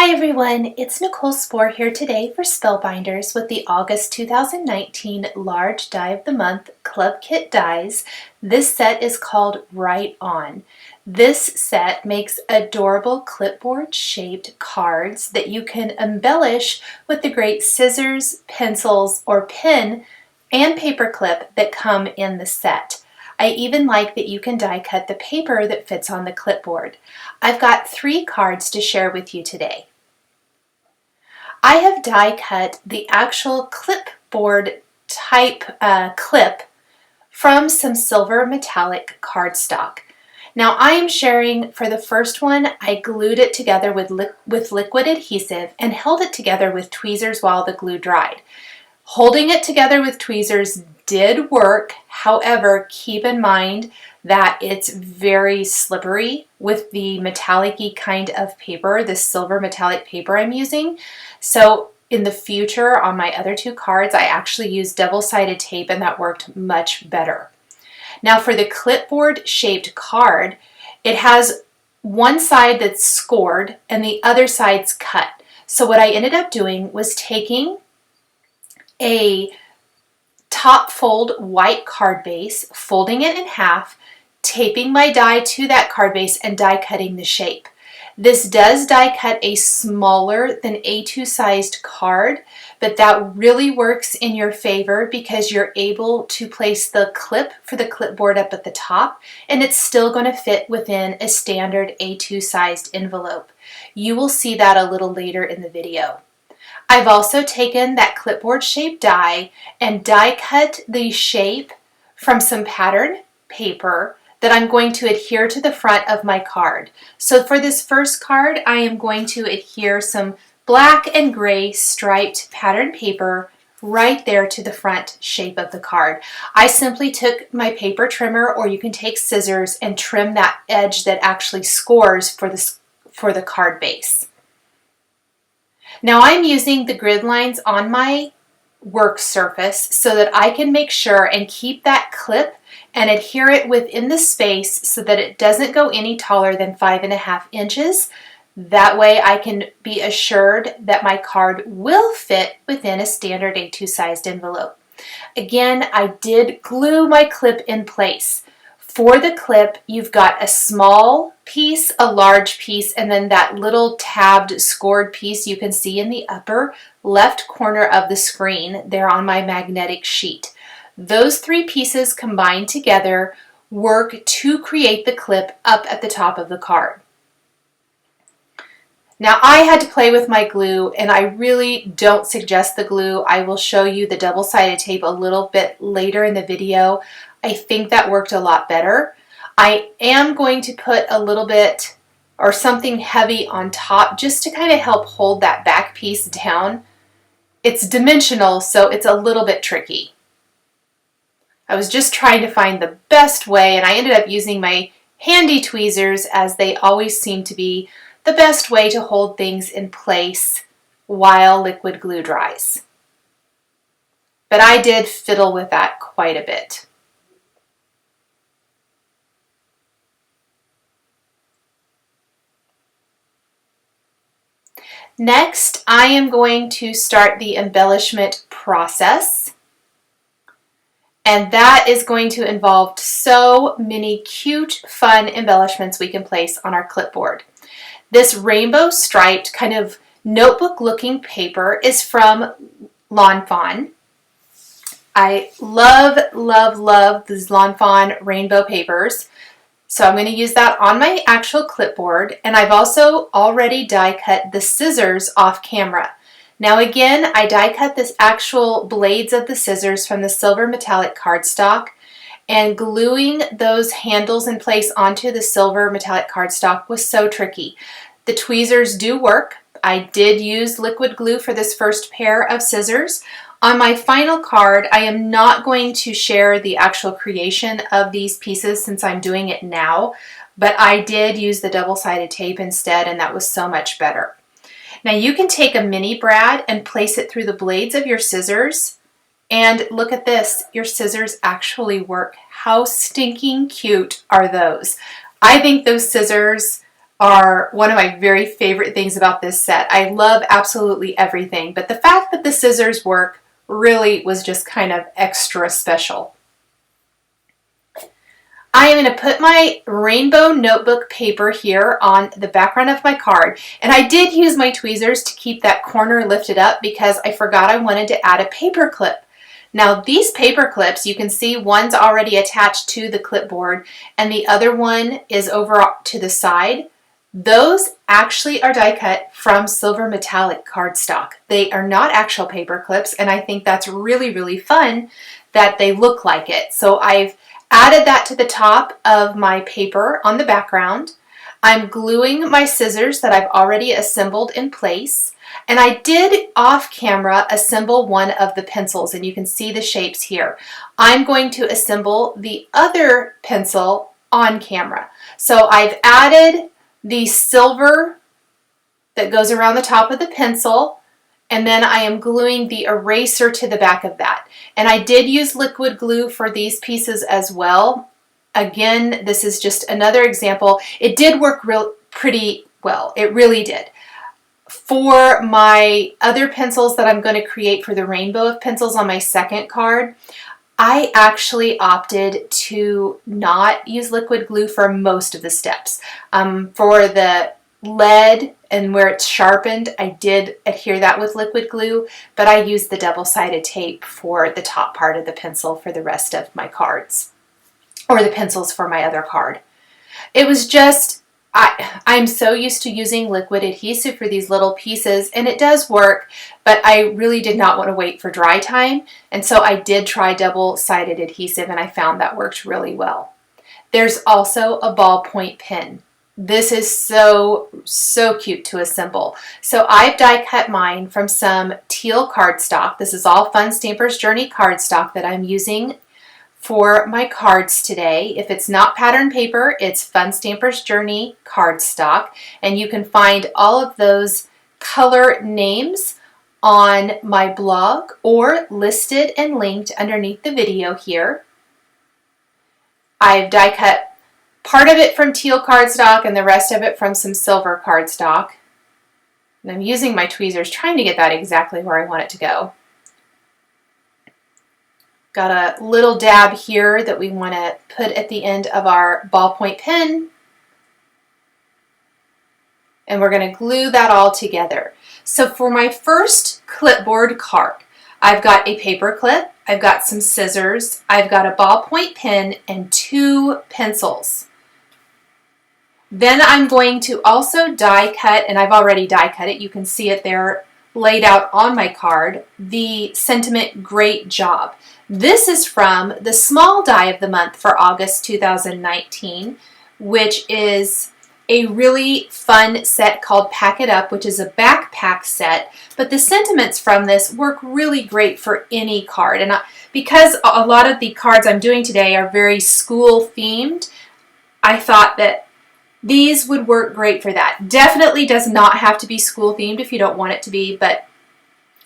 Hi everyone, it's Nicole Spohr here today for Spellbinders with the August 2019 Large Die of the Month Club Kit Dies. This set is called Right On. This set makes adorable clipboard shaped cards that you can embellish with the great scissors, pencils, or pen and paper clip that come in the set. I even like that you can die cut the paper that fits on the clipboard. I've got 3 cards to share with you today. I have die cut the actual clipboard type clip from some silver metallic cardstock. Now I am sharing for the first one, I glued it together with liquid adhesive and held it together with tweezers while the glue dried. Holding it together with tweezers did work, however, keep in mind that it's very slippery with the metallic-y kind of paper, this silver metallic paper I'm using. So in the future on my other 2 cards, I actually used double-sided tape and that worked much better. Now for the clipboard shaped card, it has one side that's scored and the other side's cut. So what I ended up doing was taking a top fold white card base, folding it in half, taping my die to that card base and die cutting the shape. This does die cut a smaller than A2 sized card, but that really works in your favor because you're able to place the clip for the clipboard up at the top and it's still going to fit within a standard A2 sized envelope. You will see that a little later in the video. I've also taken that clipboard shaped die and die cut the shape from some pattern paper that I'm going to adhere to the front of my card. So for this first card, I am going to adhere some black and gray striped pattern paper right there to the front shape of the card. I simply took my paper trimmer, or you can take scissors and trim that edge that actually scores for the card base. Now I'm using the grid lines on my work surface so that I can make sure and keep that clip and adhere it within the space so that it doesn't go any taller than 5.5 inches. That way I can be assured that my card will fit within a standard A2 sized envelope. Again, I did glue my clip in place. For the clip, you've got a small piece, a large piece, and then that little tabbed scored piece you can see in the upper left corner of the screen there on my magnetic sheet. Those 3 pieces combined together work to create the clip up at the top of the card. Now I had to play with my glue and I really don't suggest the glue. I will show you the double-sided tape a little bit later in the video. I think that worked a lot better. I am going to put a little bit or something heavy on top just to kind of help hold that back piece down. It's dimensional, so it's a little bit tricky. I was just trying to find the best way and I ended up using my handy tweezers, as they always seem to be the best way to hold things in place while liquid glue dries. But I did fiddle with that quite a bit. Next, I am going to start the embellishment process. And that is going to involve so many cute, fun embellishments we can place on our clipboard. This rainbow striped kind of notebook looking paper is from Lawn Fawn. I love, love, love these Lawn Fawn rainbow papers. So I'm going to use that on my actual clipboard, and I've also already die cut the scissors off camera. Now again, I die cut this actual blades of the scissors from the silver metallic cardstock, and gluing those handles in place onto the silver metallic cardstock was so tricky. The tweezers do work. I did use liquid glue for this first pair of scissors. On my final card, I am not going to share the actual creation of these pieces since I'm doing it now, but I did use the double-sided tape instead, and that was so much better. Now you can take a mini brad and place it through the blades of your scissors, and look at this, your scissors actually work. How stinking cute are those? I think those scissors are one of my very favorite things about this set. I love absolutely everything, but the fact that the scissors work really was just kind of extra special. I am going to put my rainbow notebook paper here on the background of my card, and I did use my tweezers to keep that corner lifted up because I forgot I wanted to add a paper clip. Now these paper clips, you can see one's already attached to the clipboard and the other one is over to the side. Those actually are die cut from silver metallic cardstock. They are not actual paper clips, and I think that's really, really fun that they look like it. So I've added that to the top of my paper on the background. I'm gluing my scissors that I've already assembled in place. And I did off camera assemble one of the pencils, and you can see the shapes here. I'm going to assemble the other pencil on camera. So I've added the silver that goes around the top of the pencil, and then I am gluing the eraser to the back of that. And I did use liquid glue for these pieces as well. Again, this is just another example. It did work pretty well. It really did. For my other pencils that I'm going to create for the rainbow of pencils on my second card, I actually opted to not use liquid glue for most of the steps. For the lead and where it's sharpened, I did adhere that with liquid glue, but I used the double-sided tape for the top part of the pencil for the rest of my cards, or the pencils for my other card. It was just, I'm so used to using liquid adhesive for these little pieces, and it does work, but I really did not want to wait for dry time, and so I did try double-sided adhesive, and I found that worked really well. There's also a ballpoint pen. This is so cute to assemble. So I've die cut mine from some Teal cardstock. This is all Fun Stampers Journey cardstock that I'm using for my cards today. If it's not pattern paper, it's Fun Stampers Journey cardstock, and you can find all of those color names on my blog or listed and linked underneath the video here. I've die cut part of it from Teal cardstock and the rest of it from some silver cardstock. And I'm using my tweezers trying to get that exactly where I want it to go. Got a little dab here that we want to put at the end of our ballpoint pen. And we're going to glue that all together. So for my first clipboard card, I've got a paper clip, I've got some scissors, I've got a ballpoint pen, and 2 pencils. Then I'm going to also die cut, and I've already die cut it, you can see it there laid out on my card, the sentiment "Great Job." This is from the small die of the month for August 2019, which is a really fun set called Pack It Up, which is a backpack set, but the sentiments from this work really great for any card. And because a lot of the cards I'm doing today are very school themed, I thought that these would work great for that. Definitely does not have to be school themed if you don't want it to be, but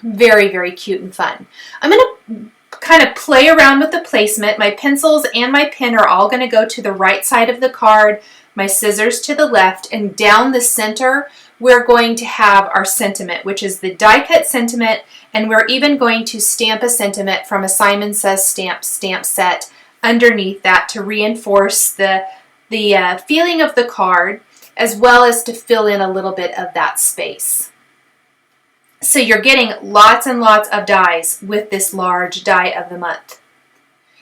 very cute and fun. I'm going to kind of play around with the placement. My pencils and my pen are all going to go to the right side of the card, my scissors to the left, and down the center we're going to have our sentiment, which is the die cut sentiment, and we're even going to stamp a sentiment from a Simon Says stamp set underneath that to reinforce the feeling of the card, as well as to fill in a little bit of that space. So you're getting lots and lots of dies with this large die of the month.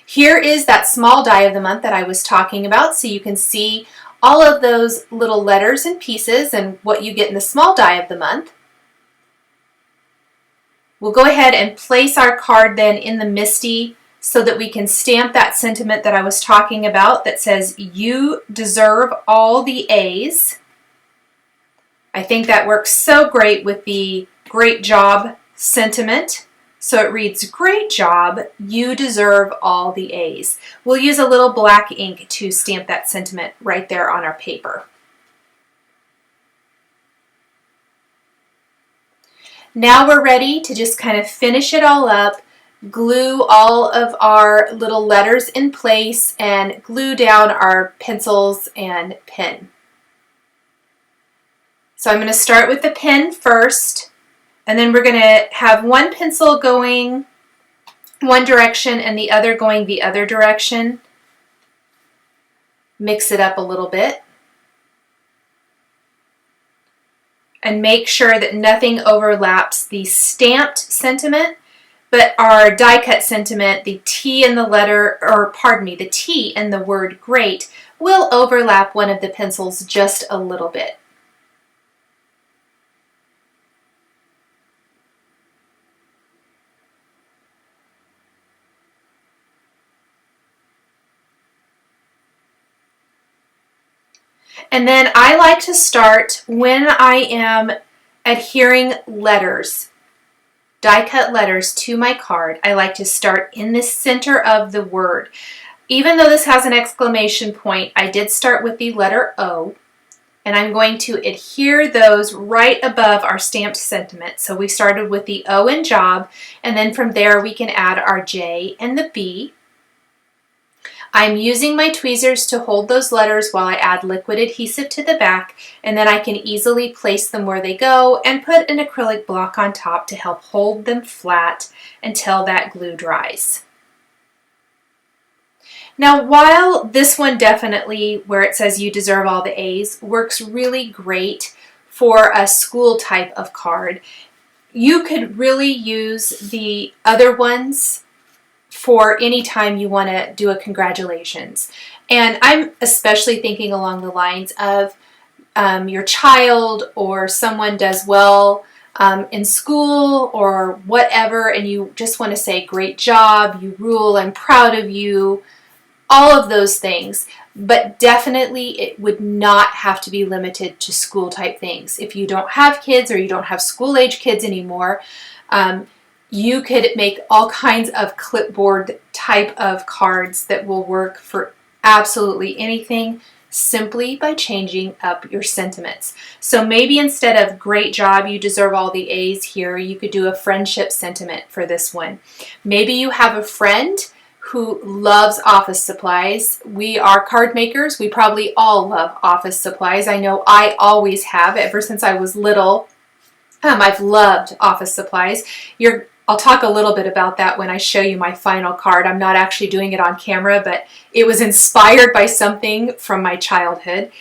Here is that small die of the month that I was talking about, so you can see all of those little letters and pieces and what you get in the small die of the month. We'll go ahead and place our card then in the MISTI so that we can stamp that sentiment that I was talking about that says, "You deserve all the A's." I think that works so great with the "Great Job" sentiment. So it reads, "Great job, you deserve all the A's." We'll use a little black ink to stamp that sentiment right there on our paper. Now we're ready to just kind of finish it all up, glue all of our little letters in place, and glue down our pencils and pen. So I'm going to start with the pen first, and then we're going to have one pencil going one direction and the other going the other direction. Mix it up a little bit. And make sure that nothing overlaps the stamped sentiment, but our die cut sentiment, the T in the letter, or pardon me, the T in the word great, will overlap one of the pencils just a little bit. And then I like to start when I am adhering letters, die cut letters to my card. I like to start in the center of the word. Even though this has an exclamation point, I did start with the letter O, and I'm going to adhere those right above our stamped sentiment. So we started with the O in job, and then from there we can add our J and the B. I'm using my tweezers to hold those letters while I add liquid adhesive to the back, and then I can easily place them where they go and put an acrylic block on top to help hold them flat until that glue dries. Now, while this one definitely, where it says you deserve all the A's, works really great for a school type of card, you could really use the other ones for any time you want to do a congratulations. And I'm especially thinking along the lines of your child or someone does well in school or whatever, and you just want to say, great job, you rule, I'm proud of you, all of those things. But definitely it would not have to be limited to school type things. If you don't have kids or you don't have school age kids anymore, you could make all kinds of clipboard type of cards that will work for absolutely anything simply by changing up your sentiments. So maybe instead of great job, you deserve all the A's here, you could do a friendship sentiment for this one. Maybe you have a friend who loves office supplies. We are card makers. We probably all love office supplies. I know I always have ever since I was little. I've loved office supplies. I'll talk a little bit about that when I show you my final card. I'm not actually doing it on camera, but it was inspired by something from my childhood.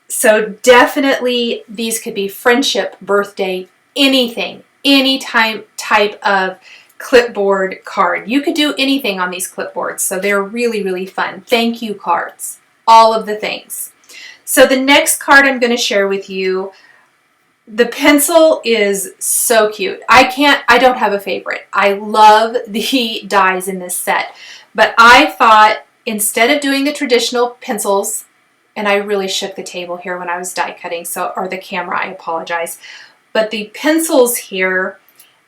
So definitely these could be friendship, birthday, anything, any type of clipboard card. You could do anything on these clipboards, so they're really, really fun. Thank you cards, all of the things. So the next card I'm going to share with you, the pencil is so cute. I don't have a favorite. I love the dies in this set, but I thought instead of doing the traditional pencils, and I really shook the table here when I was die cutting, or the camera, I apologize, but the pencils here,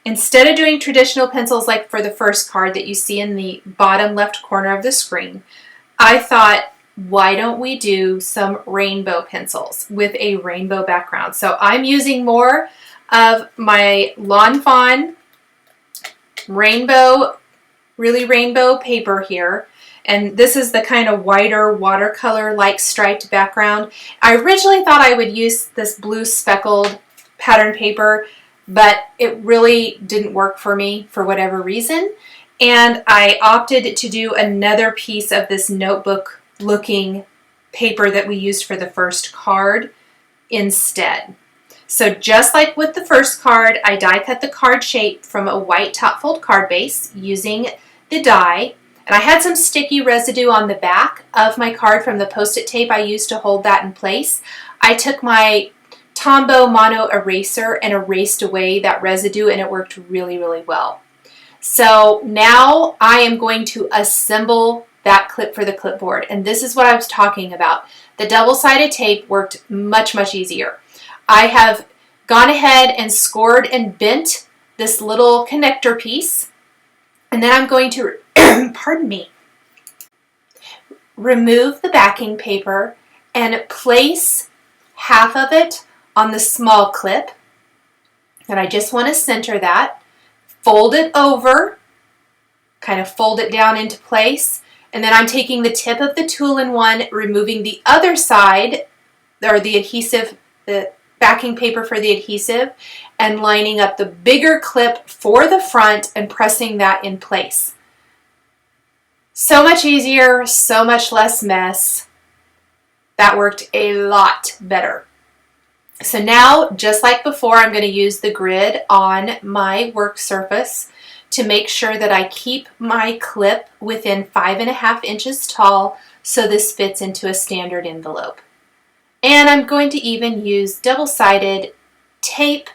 instead of doing traditional pencils like for the first card that you see in the bottom left corner of the screen, I thought, why don't we do some rainbow pencils with a rainbow background? So I'm using more of my Lawn Fawn rainbow, really rainbow paper here. And this is the kind of whiter watercolor-like striped background. I originally thought I would use this blue speckled pattern paper, but it really didn't work for me for whatever reason. And I opted to do another piece of this notebook looking paper that we used for the first card instead. So just like with the first card, I die cut the card shape from a white top fold card base using the die. And I had some sticky residue on the back of my card from the Post-it tape I used to hold that in place. I took my Tombow Mono eraser and erased away that residue, and it worked really, really well. So now I am going to assemble that clip for the clipboard, and this is what I was talking about. The double-sided tape worked much, much easier. I have gone ahead and scored and bent this little connector piece, and then I'm going to, pardon me, remove the backing paper and place half of it on the small clip, and I just want to center that, fold it over, kind of fold it down into place, and then I'm taking the tip of the tool-in-one, removing the other side, or the adhesive, the backing paper for the adhesive and lining up the bigger clip for the front and pressing that in place. So much easier, so much less mess. That worked a lot better. So now, just like before, I'm going to use the grid on my work surface to make sure that I keep my clip within 5.5 inches tall so this fits into a standard envelope. And I'm going to even use double-sided tape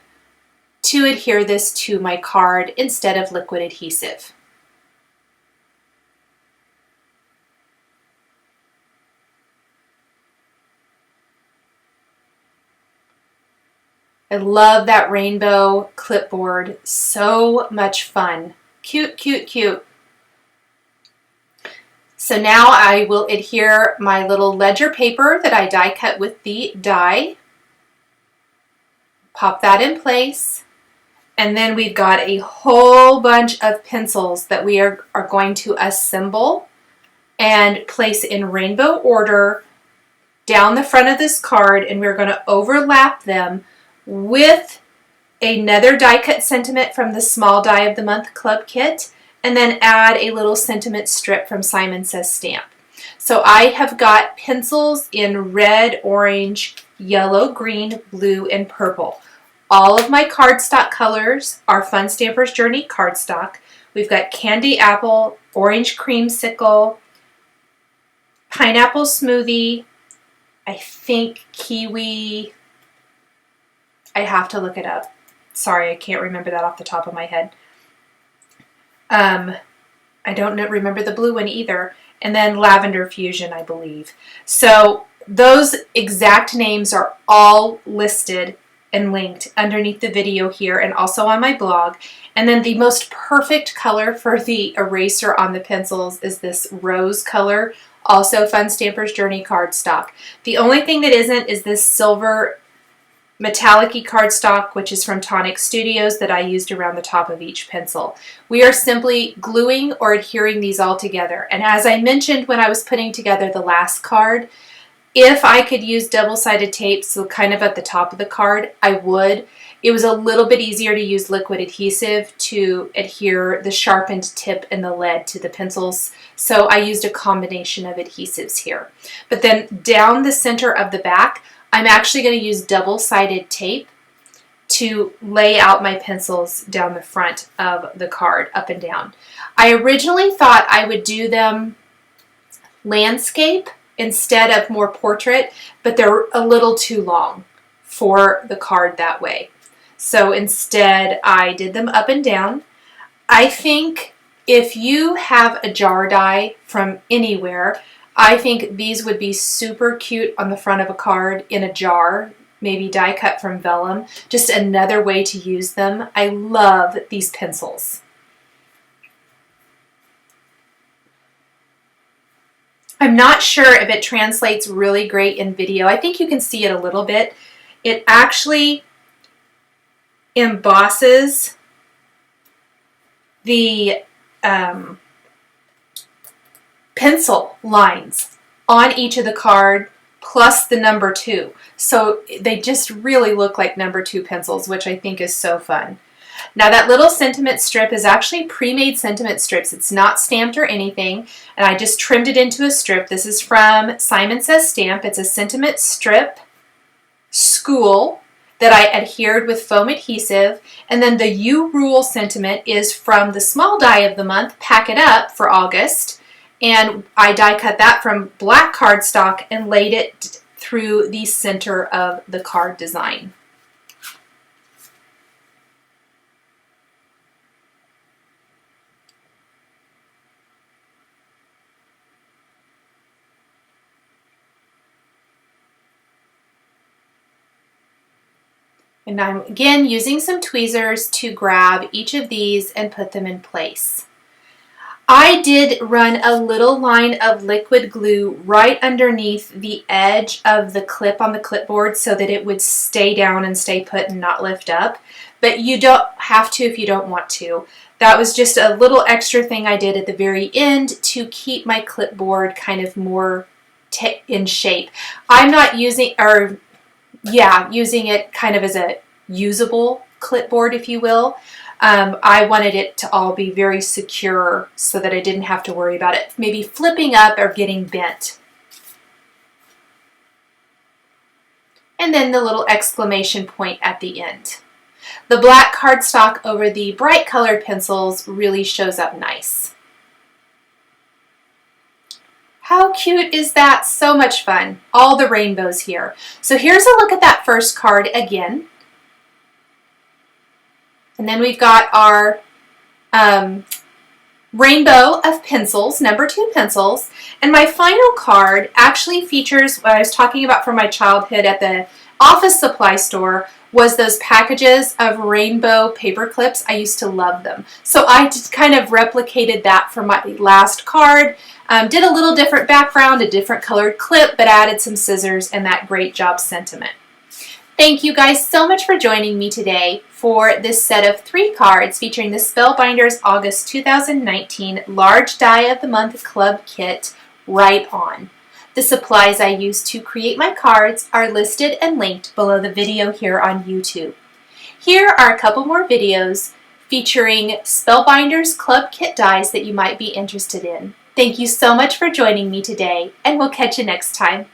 to adhere this to my card instead of liquid adhesive. I love that rainbow clipboard. So much fun. Cute, cute, cute. So now I will adhere my little ledger paper that I die cut with the die. Pop that in place. And then we've got a whole bunch of pencils that we are going to assemble and place in rainbow order down the front of this card, and we're going to overlap them with another die cut sentiment from the Small Die of the Month Club Kit, and then add a little sentiment strip from Simon Says Stamp. So I have got pencils in red, orange, yellow, green, blue, and purple. All of my cardstock colors are Fun Stamper's Journey cardstock. We've got candy apple, orange creamsicle, pineapple smoothie, I think kiwi. I have to look it up. Sorry, I can't remember that off the top of my head. I don't remember the blue one either. And then Lavender Fusion, I believe. So those exact names are all listed and linked underneath the video here and also on my blog. And then the most perfect color for the eraser on the pencils is this rose color, also Fun Stamper's Journey cardstock. The only thing that isn't is this silver metallic-y cardstock, which is from Tonic Studios, that I used around the top of each pencil. We are simply gluing or adhering these all together. And as I mentioned when I was putting together the last card, if I could use double-sided tape, so kind of at the top of the card, I would. It was a little bit easier to use liquid adhesive to adhere the sharpened tip and the lead to the pencils, so I used a combination of adhesives here. But then down the center of the back, I'm actually going to use double-sided tape to lay out my pencils down the front of the card, up and down. I originally thought I would do them landscape instead of more portrait, but they're a little too long for the card that way. So instead, I did them up and down. I think if you have a jar die from anywhere, I think these would be super cute on the front of a card in a jar, maybe die cut from vellum. Just another way to use them. I love these pencils. I'm not sure if it translates really great in video. I think you can see it a little bit. It actually embosses the pencil lines on each of the card plus the number 2. So they just really look like number 2 pencils, which I think is so fun. Now that little sentiment strip is actually pre-made sentiment strips. It's not stamped or anything, and I just trimmed it into a strip. This is from Simon Says Stamp. It's a sentiment strip school that I adhered with foam adhesive, and then the You Rule sentiment is from the Small Die of the Month, Pack It Up for August, and I die cut that from black cardstock and laid it through the center of the card design. And I'm again using some tweezers to grab each of these and put them in place. I did run a little line of liquid glue right underneath the edge of the clip on the clipboard so that it would stay down and stay put and not lift up. But you don't have to if you don't want to. That was just a little extra thing I did at the very end to keep my clipboard kind of more in shape. I'm not using, or yeah, using it kind of as a usable clipboard, if you will. I wanted it to all be very secure so that I didn't have to worry about it maybe flipping up or getting bent. And then the little exclamation point at the end. The black cardstock over the bright colored pencils really shows up nice. How cute is that? So much fun. All the rainbows here. So here's a look at that first card again. And then we've got our rainbow of pencils, number 2 pencils. And my final card actually features what I was talking about from my childhood at the office supply store, was those packages of rainbow paper clips. I used to love them. So I just kind of replicated that for my last card. Did a little different background, a different colored clip, but added some scissors and that great job sentiment. Thank you guys so much for joining me today for this set of 3 cards featuring the Spellbinders August 2019 Large Die of the Month Club Kit Right On. The supplies I used to create my cards are listed and linked below the video here on YouTube. Here are a couple more videos featuring Spellbinders Club Kit dies that you might be interested in. Thank you so much for joining me today, and we'll catch you next time.